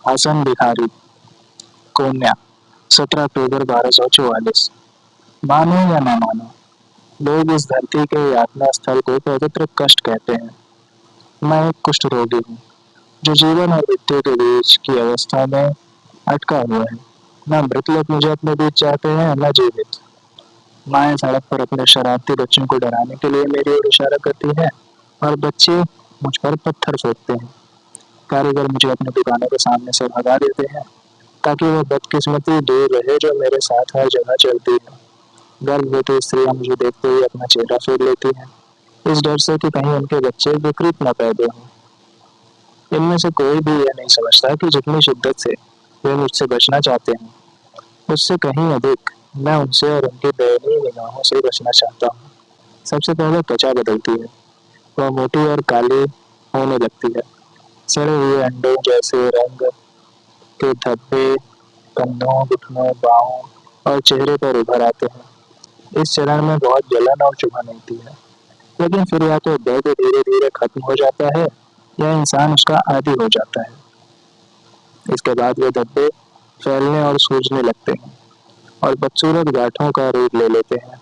हसन भिखारी, कोन्या, 17 अक्टूबर 1244। मानो या ना मानो, लोग इस धरती के यातना स्थल को पवित्र कष्ट कहते हैं। मैं एक कुष्ठ रोगी हूँ जो जीवन और मृत्यु के बीच की अवस्था में अटका हुआ है। न मृत लोग मुझे अपने बीच चाहते हैं, न जीवित। माएँ सड़क पर अपने शरारती बच्चों को डराने के लिए मेरी ओर इशारा करती है और बच्चे मुझ पर पत्थर फेंकते हैं। कारीगर मुझे अपनी दुकानों के सामने से भगा देते हैं ताकि वो बदकिस्मती दूर रहे जो मेरे साथ हर जगह चलती है। गर्भवती स्त्रियां मुझे देखते ही अपना चेहरा फेर लेती हैं, इस डर से कि कहीं उनके बच्चे विकृत न पैदा हों। इनमें से कोई भी यह नहीं समझता कि जितनी शिद्दत से वे मुझसे बचना चाहते हैं, उससे कहीं अधिक मैं उनसे और उनकी दयनीय निगाहों से बचना चाहता हूँ। सबसे पहले त्वचा बदलती है, वह मोटी और काली होने लगती है। सड़े हुए अंडों जैसे रंग के धब्बे कंधों, घुटनों, बाहों और चेहरे पर उभर आते हैं। इस चरण में बहुत जलन और चुभन होती है, लेकिन फिर या तो दर्द धीरे धीरे खत्म हो जाता है या इंसान उसका आदी हो जाता है। इसके बाद वे धब्बे फैलने और सूजने लगते हैं और बदसूरत गांठों का रूप ले लेते हैं।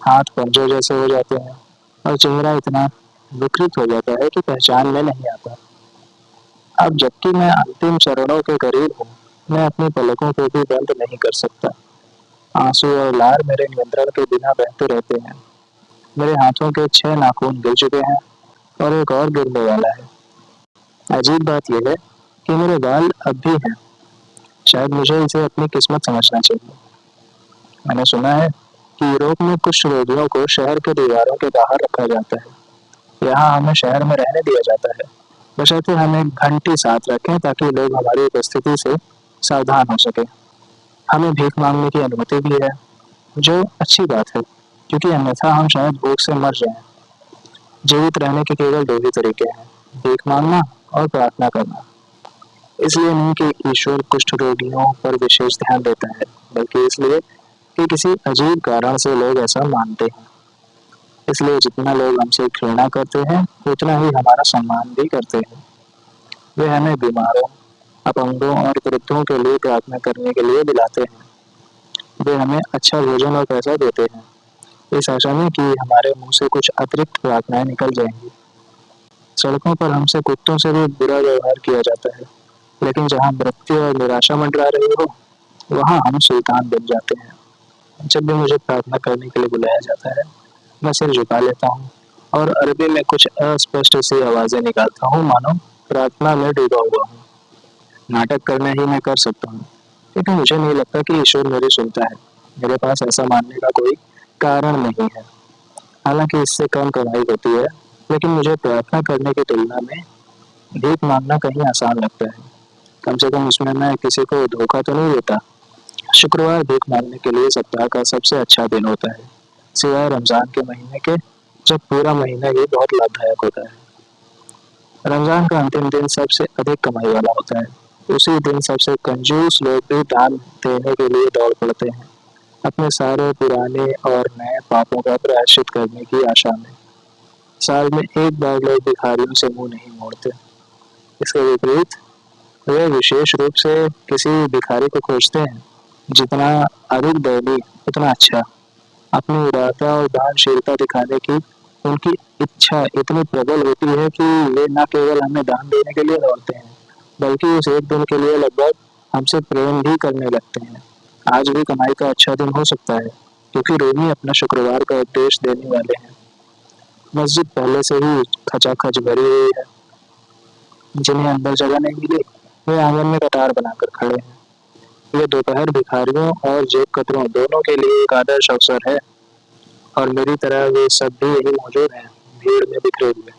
हाथ पंजों जैसे हो जाते हैं और चेहरा इतना विकृत हो जाता है कि पहचान में नहीं आता। अब जबकि मैं अंतिम चरणों के करीब हूँ, मैं अपनी पलकों को भी बंद नहीं कर सकता। आंसू और लार मेरे नियंत्रण के बिना बहते रहते हैं। मेरे हाथों के 6 नाखून गिर चुके हैं और एक और गिरने वाला है। अजीब बात यह है कि मेरे बाल अब भी हैं। शायद मुझे इसे अपनी किस्मत समझना चाहिए। मैंने सुना है कि यूरोप में कुछ रोगियों को शहर के दीवारों के बाहर रखा जाता है। यहाँ हमें शहर में रहने दिया जाता है, बशर्ते हम एक घंटी साथ रखें ताकि लोग हमारी उपस्थिति से सावधान हो सके। हमें भीख मांगने की अनुमति भी है, जो अच्छी बात है, क्योंकि अन्यथा हम शायद भूख से मर जाएं। जीवित रहने के केवल 2 ही तरीके हैं, भीख मांगना और प्रार्थना करना। इसलिए नहीं कि ईश्वर कुष्ठ रोगियों पर विशेष ध्यान देता है, बल्कि इसलिए कि किसी अजीब कारण से लोग ऐसा मानते हैं। इसलिए जितना लोग हमसे घृणा करते हैं, उतना ही हमारा सम्मान भी करते हैं। वे हमें बीमारों, अपंगों और वृद्धों के लिए प्रार्थना करने के लिए बुलाते हैं। वे हमें अच्छा भोजन और पैसा देते हैं, इस आशा में कि हमारे मुंह से कुछ अतिरिक्त प्रार्थनाएं निकल जाएंगी। सड़कों पर हमसे कुत्तों से भी बुरा व्यवहार किया जाता है, लेकिन जहाँ मृत्यु और निराशा मंडरा रही हो, वहाँ हम सुल्तान बन जाते हैं। जब भी मुझे प्रार्थना करने के लिए बुलाया जाता है, मैं सिर झुका लेता हूँ और अरबी में कुछ अस्पष्ट सी आवाजें निकालता हूँ, मानो प्रार्थना में डूबा हुआ हूँ। नाटक करना ही मैं कर सकता हूँ, क्योंकि मुझे नहीं लगता कि ईश्वर मेरी सुनता है। मेरे पास ऐसा मानने का कोई कारण नहीं है। हालांकि इससे कम कमाई होती है, लेकिन मुझे प्रार्थना करने की तुलना में भीख मांगना कहीं आसान लगता है। कम से कम इसमें मैं किसी को धोखा तो नहीं देता। शुक्रवार भीख मांगने के लिए सप्ताह का सबसे अच्छा दिन होता है, सिवाय रमजान के महीने के, जब पूरा महीना ही बहुत लाभदायक होता है। रमजान का अंतिम दिन सबसे अधिक कमाई वाला होता है। उसी दिन सबसे कंजूस लोग भी दान देने के लिए दौड़ पड़ते हैं, अपने सारे पुराने और नए पापों का प्रायश्चित करने की आशा में। साल में एक बार लोग भिखारियों से मुंह नहीं मोड़ते। इसके विपरीत वे विशेष रूप से किसी भिखारी को खोजते हैं। जितना अधिक दयनीय, उतना अच्छा। अपनी उदारता और दानशीलता दिखाने की उनकी इच्छा इतनी प्रबल होती है कि वे न केवल हमें दान देने के लिए दौड़ते हैं, बल्कि उस एक दिन के लिए लगभग हमसे प्रेम भी करने लगते हैं। आज भी कमाई का अच्छा दिन हो सकता है, क्योंकि रोमी अपना शुक्रवार का उपदेश देने वाले हैं। मस्जिद पहले से ही खचाखच भरी हुई है। जिन्हें अंदर जगह नहीं मिली, वे आंगन में कतार बनाकर खड़े हैं। ये दोपहर भिखारियों और जेब कतरों दोनों के लिए एक आदर्श अवसर है, और मेरी तरह वे सब भी यही मौजूद हैं, भीड़ में बिखरे हुए।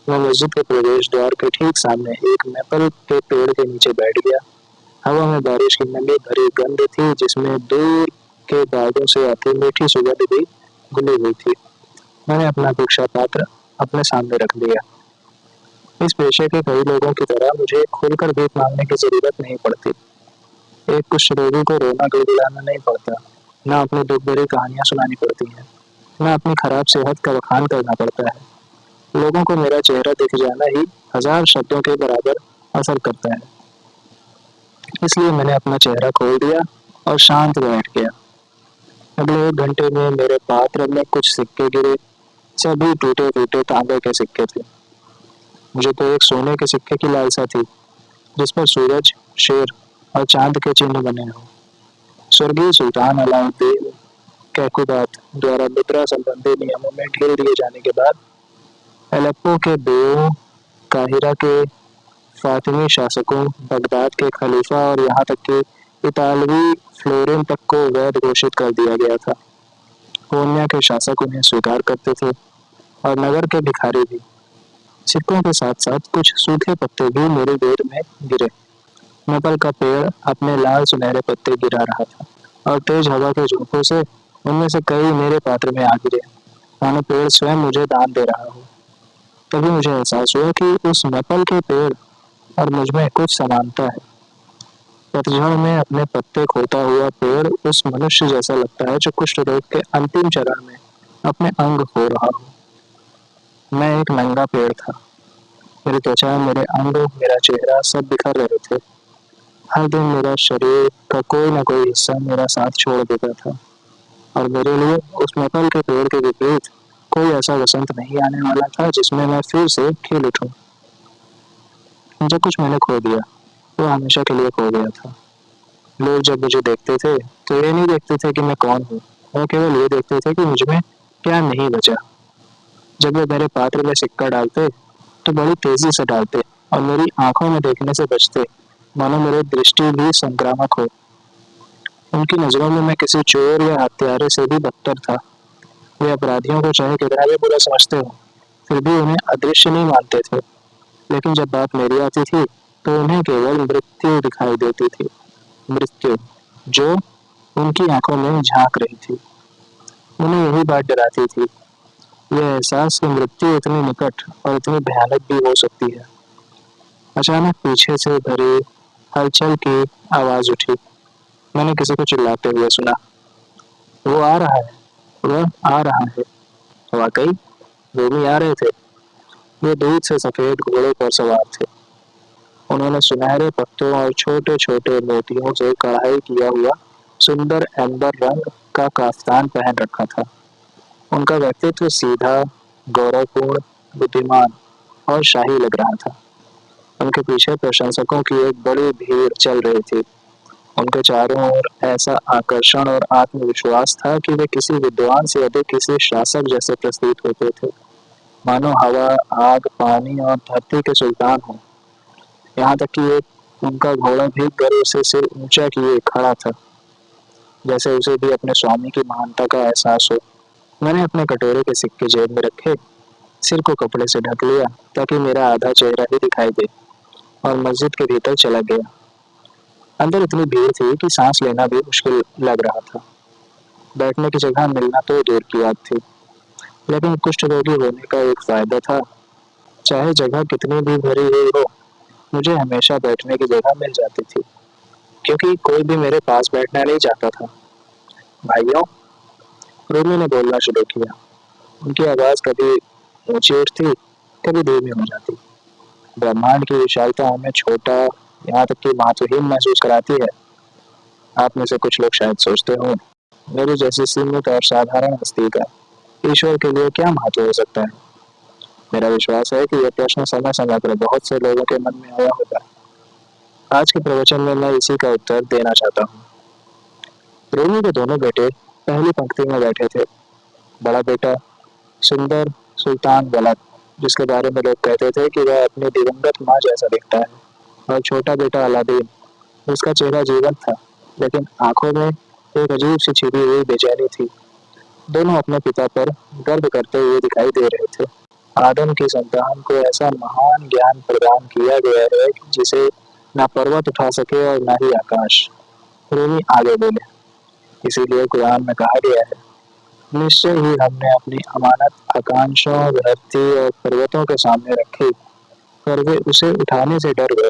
मैं मस्जिद के प्रवेश द्वार के ठीक सामने एक मैपल के पेड़ के नीचे बैठ गया। हवा में बारिश की नमी भरी गंध थी, जिसमें दूर के बागों से आती मीठी सुगंध भी घुली हुई थी। मैंने अपना भिक्षा पात्र अपने सामने रख दिया। इस पेशे के कई लोगों की तरह मुझे खुलकर भीख मांगने की जरूरत नहीं पड़ती। एक कुष्ठ रोगी को रोना गिड़गिड़ाना नहीं पड़ता, न अपनी दुख भरी कहानियां सुनानी पड़ती हैं, न अपनी खराब सेहत का बखान करना पड़ता है। लोगों को मेरा चेहरा दिख जाना ही हजार शब्दों के बराबर असर करता है। इसलिए मैंने अपना चेहरा खोल दिया और शांत बैठ गया। अगले 1 घंटे में मेरे पात्र में कुछ सिक्के गिरे। सभी टूटे फूटे तांबे के सिक्के थे। मुझे तो एक सोने के सिक्के की लालसा थी, जिस पर सूरज, शेर और चांद के चिन्ह बने हों। स्वर्गीय सुल्तान अलाउद्दीन कैकुबात द्वारा मुद्रा संबंधी नियमों में ढील दिए जाने के बाद एलेप्पो के बेओ, काहिरा के फातिमी शासकों, बगदाद के खलीफा और यहाँ तक कि इतालवी फ्लोरेन तक को वैध घोषित कर दिया गया था। कोन्या के शासक उन्हें स्वीकार करते थे और नगर के भिखारी भी। सिक्कों के साथ साथ कुछ सूखे पत्ते भी मेरी गोद में गिरे। मैपल का पेड़ अपने लाल सुनहरे पत्ते गिरा रहा था और तेज हवा के झोंकों से उनमें से कई मेरे पात्र में आ गिरे, मानो पेड़ स्वयं मुझे दान दे रहा हो। तभी मुझे एहसास हुआ कि उस मैपल के पेड़ और मुझ में कुछ समानता है। पतझड़ में अपने पत्ते खोता हुआ पेड़ उस मनुष्य जैसा लगता है जो कुष्ठ रोग के अंतिम चरण में अपने अंग खो रहा हो। मैं एक नंगा पेड़ था। मेरी त्वचा, मेरे अंग, मेरा चेहरा सब बिखर रहे थे। हर दिन मेरा शरीर का कोई न कोई हिस्सा मेरा साथ छोड़ देता था और मेरे लिए उस मैपल के पेड़ के विपरीत कोई ऐसा वसंत नहीं आने वाला था जिसमें मैं फिर से खिल उठूं। जो कुछ मैंने खो दिया वो हमेशा के लिए खो गया था। लोग जब मुझे देखते थे तो ये नहीं देखते थे कि मैं कौन हूँ, वो केवल ये देखते थे कि मुझ में क्या नहीं बचा। जब वे मेरे पात्र में सिक्का डालते तो बड़ी तेजी से डालते और मेरी आंखों में देखने से बचते, मानो मेरी दृष्टि भी संक्रामक हो। उनकी नजरों में मैं किसी चोर या हत्यारे से भी बदतर था। वे अपराधियों को चाहे कितना भी बुरा समझते हो, फिर भी उन्हें अदृश्य नहीं मानते थे। लेकिन जब बात मेरी आती थी तो उन्हें केवल मृत्यु दिखाई देती थी। मृत्यु जो उनकी आंखों में झांक रही थी। उन्हें यही बात डराती थी, यह एहसास कि मृत्यु इतनी निकट और इतनी भयानक भी हो सकती है। अचानक पीछे से भरी हलचल की आवाज उठी। मैंने किसी को चिल्लाते हुए सुना, वो आ रहा है, वह आ रहा है। वाकई वो भी आ रहे थे। वे दूध से सफेद घोड़ों पर सवार थे। उन्होंने सुनहरे पत्तों और छोटे छोटे मोतियों से कढ़ाई किया हुआ सुंदर एम्बर रंग का काफ्तान पहन रखा था। उनका व्यक्तित्व सीधा, गौरवपूर्ण, बुद्धिमान और शाही लग रहा था। उनके पीछे प्रशंसकों की एक बड़ी भीड़ चल रही थी। उनके चारों ओर ऐसा आकर्षण और आत्मविश्वास था कि वे किसी विद्वान से अधिक किसी शासक जैसे प्रतीत होते थे, मानो हवा, आग, पानी और धरती के सुल्तान हो। यहाँ तक कि एक उनका घोड़ा भी गर्व से सिर ऊंचा किए खड़ा था, जैसे उसे भी अपने स्वामी की महानता का एहसास हो। मैंने अपने कटोरे के सिक्के जेब में रखे, सिर को कपड़े से ढक लिया ताकि मेरा आधा चेहरा ही दिखाई दे, और मस्जिद के भीतर चला गया। अंदर इतनी भीड़ थी कि सांस लेना भी मुश्किल लग रहा था। बैठने की जगह मिलना तो दूर की बात थी, लेकिन कुष्ठ रोगी होने का एक फायदा था। चाहे जगह कितनी भी भरी हुई हो, मुझे हमेशा बैठने की जगह मिल जाती थी, क्योंकि कोई भी मेरे पास बैठना नहीं चाहता था। भाइयों, रोमी ने बोलना शुरू किया। उनकी आवाज कभी ऊंची उठती, कभी धीमी हो जाती। ब्रह्मांड की विशालता हमें छोटा, यहाँ तक कि महत्वहीन महसूस कराती है। आप में से कुछ लोग शायद सोचते हो, मेरी जैसी सीमित और साधारण हस्ती का ईश्वर के लिए क्या महत्व हो सकता है। मेरा विश्वास है कि यह प्रश्न समय समय पर बहुत से लोगों के मन में आया होगा। आज के प्रवचन में मैं इसी का उत्तर देना चाहता हूँ। रोमी के दोनों बेटे पहली पंक्ति में बैठे थे। बड़ा बेटा सुंदर सुल्तान वलद, जिसके बारे में लोग कहते थे कि वह अपनी दिवंगत माँ जैसा दिखता है, और छोटा बेटा अलादीन, जिसका चेहरा जीवंत था लेकिन आंखों में एक अजीब सी छिपी हुई बेचैनी थी। दोनों अपने पिता पर गर्व करते हुए दिखाई दे रहे थे। आदम की संतान को ऐसा महान ज्ञान प्रदान किया गया है जिसे ना पर्वत उठा सके और ना ही आकाश। रूमी आगे बोले, इसीलिए कुरान में कहा गया है, निश्चय ही हमने अपनी अमानत आकांक्षाओं, धरती और पर्वतों के सामने रखी, पर वे उसे उठाने से डर गए।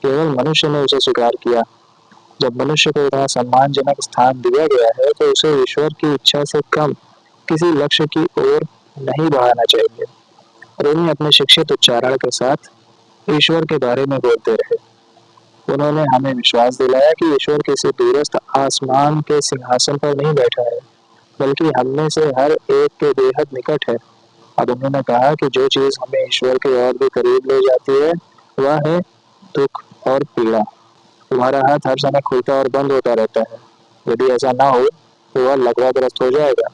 केवल मनुष्य ने उसे स्वीकार किया। जब मनुष्य को इतना सम्मानजनक स्थान दिया गया है तो उसे ईश्वर की इच्छा से कम किसी लक्ष्य की ओर नहीं बढ़ाना चाहिए। रूमी अपने शिक्षित उच्चारण के साथ ईश्वर के बारे में बोलते रहे। उन्होंने हमें विश्वास दिलाया कि ईश्वर किसी दूरस्थ आसमान के सिंहासन पर नहीं बैठा है, बल्कि हम में से हर एक के बेहद निकट है। अब उन्होंने कहा कि जो चीज हमें ईश्वर के और भी करीब ले जाती है वह है दुख और पीड़ा। तुम्हारा हाथ हर समय खुलता और बंद होता रहता है। यदि ऐसा ना हो तो वह लकवाग्रस्त हो जाएगा।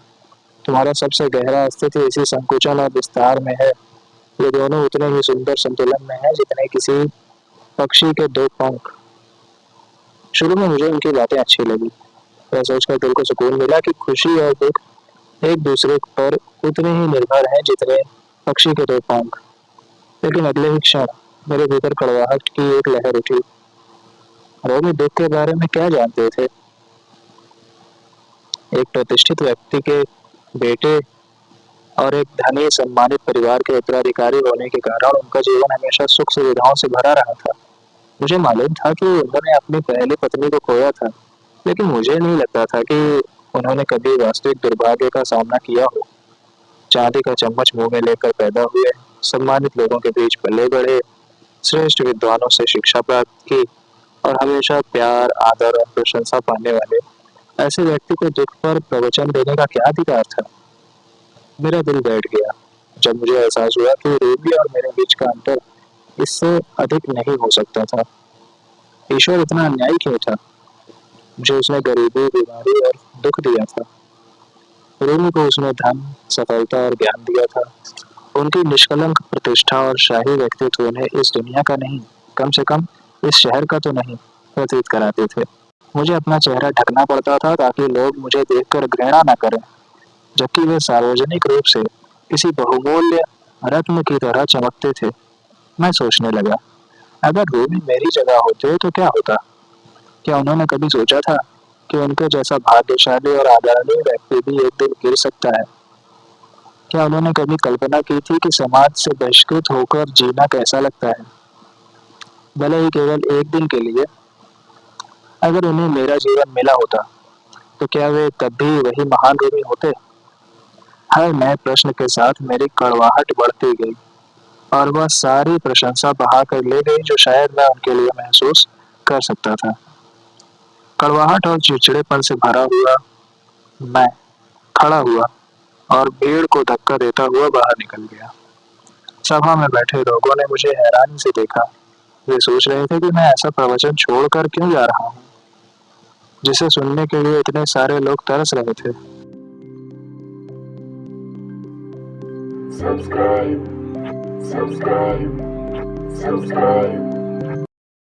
तुम्हारा सबसे गहरा अस्तित्व इसी संकुचन और विस्तार में है। ये दोनों उतने ही सुंदर संतुलन में है जितने किसी पक्षी के दो पंख। शुरू में मुझे उनकी बातें अच्छी लगी। यह सोचकर दिल को सुकून मिला कि खुशी और दुख एक दूसरे पर उतने ही निर्भर हैं जितने पक्षी के दो पंख। लेकिन अगले ही क्षण मेरे भीतर कड़वाहट की एक लहर उठी। रोमी दुख के बारे में क्या जानते थे? एक प्रतिष्ठित व्यक्ति के बेटे और एक धनी सम्मानित परिवार के उत्तराधिकारी होने के कारण उनका जीवन हमेशा सुख सुविधाओं से भरा रहा था। मुझे मालूम था कि उन्होंने अपनी पहली पत्नी को खोया था, लेकिन मुझे नहीं लगता था कि उन्होंने कभी वास्तविक दुर्भाग्य का सामना किया हो। चांदी का चम्मच मुंह में लेकर पैदा हुए, सम्मानित लोगों के बीच पले बढ़े, श्रेष्ठ विद्वानों से शिक्षा प्राप्त की और हमेशा प्यार, आदर और प्रशंसा पाने वाले ऐसे व्यक्ति को दुख पर प्रवचन देने का क्या अधिकार था? मेरा दिल बैठ गया जब मुझे एहसास हुआ कि रूबी और मेरे बीच का अंतर इससे अधिक नहीं हो सकता था। ईश्वर इतना अन्यायी क्यों था? जो उसने गरीबी, बीमारी और दुख दिया था। रूमी को उसने धन, सफलता और ज्ञान दिया था। उनकी निष्कलंक प्रतिष्ठा और शाही व्यक्तित्व उन्हें इस दुनिया का नहीं, कम से कम इस शहर का तो नहीं प्रतीत कराते थे। मुझे अपना चेहरा ढकना पड़ता था ताकि लोग मुझे देखकर घृणा न करें, जबकि वे सार्वजनिक रूप से किसी बहुमूल्य रत्न की तरह चमकते थे। मैं सोचने लगा, अगर रूमी मेरी जगह होते तो क्या होता? क्या उन्होंने कभी सोचा था कि उनके जैसा भाग्यशाली और आदरणीय व्यक्ति भी एक दिन गिर सकता है? क्या उन्होंने कभी कल्पना की थी कि समाज से बहिष्कृत होकर जीना कैसा लगता है, भले ही केवल एक दिन के लिए? अगर उन्हें मेरा जीवन मिला होता तो क्या वे तब भी वही महान रूमी होते? हर नए प्रश्न के साथ मेरी कड़वाहट बढ़ती गई और वह सारी प्रशंसा बहा कर ले गई जो शायद मैं उनके लिए महसूस कर सकता था। कड़वाहट और चिड़चिड़ेपन से भरा हुआ मैं खड़ा हुआ और भीड़ को धक्का देता हुआ बाहर निकल गया। सभा में बैठे लोगों ने मुझे हैरानी से देखा। वे सोच रहे थे कि मैं ऐसा प्रवचन छोड़कर क्यों जा रहा हूँ, जिसे सुनने के लिए इतने सारे लोग तरस रहे थे। Subscribe, subscribe, subscribe.